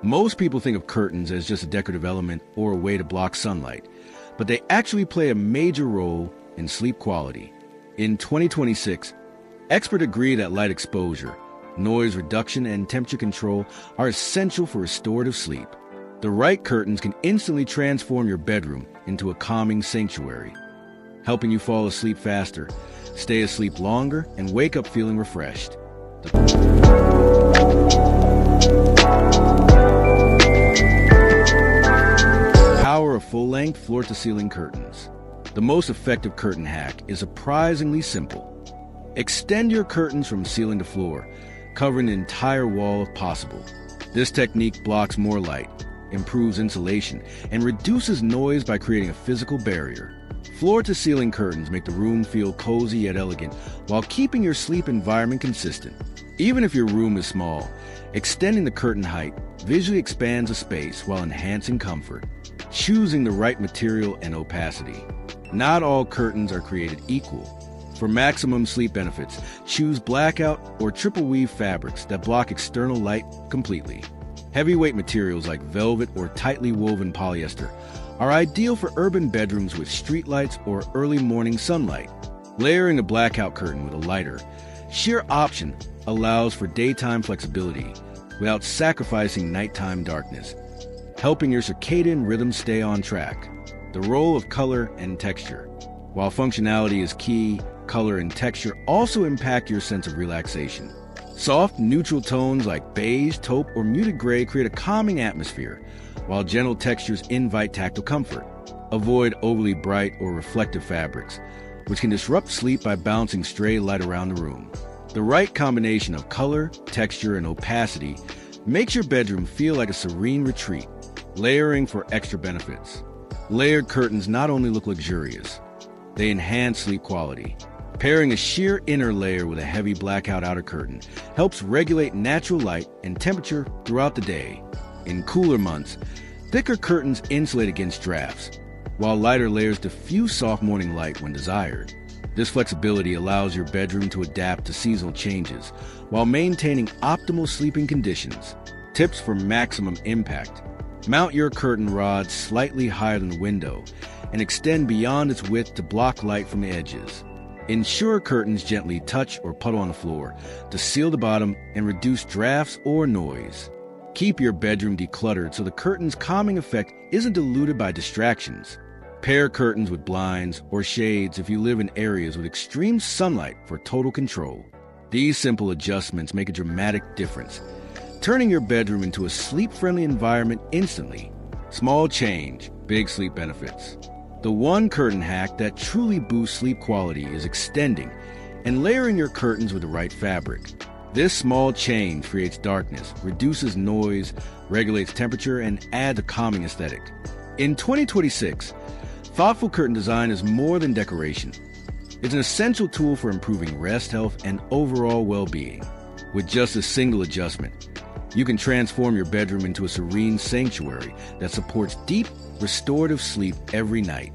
Most people think of curtains as just a decorative element or a way to block sunlight, but they actually play a major role in sleep quality. In 2026, experts agree that light exposure, noise reduction, and temperature control are essential for restorative sleep. The right curtains can instantly transform your bedroom into a calming sanctuary, helping you fall asleep faster, stay asleep longer, and wake up feeling refreshed. Power of full-length floor-to-ceiling curtains. The most effective curtain hack is surprisingly simple. Extend your curtains from ceiling to floor, covering the entire wall if possible. This technique blocks more light, improves insulation, and reduces noise by creating a physical barrier. Floor-to-ceiling curtains make the room feel cozy yet elegant while keeping your sleep environment consistent. Even if your room is small, extending the curtain height visually expands the space while enhancing comfort. Choosing the right material and opacity. Not all curtains are created equal. For maximum sleep benefits, choose blackout or triple weave fabrics that block external light completely. Heavyweight materials like velvet or tightly woven polyester are ideal for urban bedrooms with streetlights or early morning sunlight. Layering a blackout curtain with a lighter, sheer option allows for daytime flexibility without sacrificing nighttime darkness, helping your circadian rhythm stay on track. The role of color and texture. While functionality is key, color and texture also impact your sense of relaxation. Soft, neutral tones like beige, taupe, or muted gray create a calming atmosphere, while gentle textures invite tactile comfort. Avoid overly bright or reflective fabrics, which can disrupt sleep by bouncing stray light around the room. The right combination of color, texture, and opacity makes your bedroom feel like a serene retreat. Layering for extra benefits. Layered curtains not only look luxurious, they enhance sleep quality. Pairing a sheer inner layer with a heavy blackout outer curtain helps regulate natural light and temperature throughout the day. In cooler months, thicker curtains insulate against drafts, while lighter layers diffuse soft morning light when desired. This flexibility allows your bedroom to adapt to seasonal changes while maintaining optimal sleeping conditions. Tips for maximum impact. Mount your curtain rod slightly higher than the window and extend beyond its width to block light from the edges. Ensure curtains gently touch or puddle on the floor to seal the bottom and reduce drafts or noise. Keep your bedroom decluttered so the curtain's calming effect isn't diluted by distractions. Pair curtains with blinds or shades if you live in areas with extreme sunlight for total control. These simple adjustments make a dramatic difference, turning your bedroom into a sleep-friendly environment instantly. Small change, big sleep benefits. The one curtain hack that truly boosts sleep quality is extending and layering your curtains with the right fabric. This small change creates darkness, reduces noise, regulates temperature, and adds a calming aesthetic. In 2026, thoughtful curtain design is more than decoration. It's an essential tool for improving rest, health, and overall well-being. With just a single adjustment, you can transform your bedroom into a serene sanctuary that supports deep, restorative sleep every night.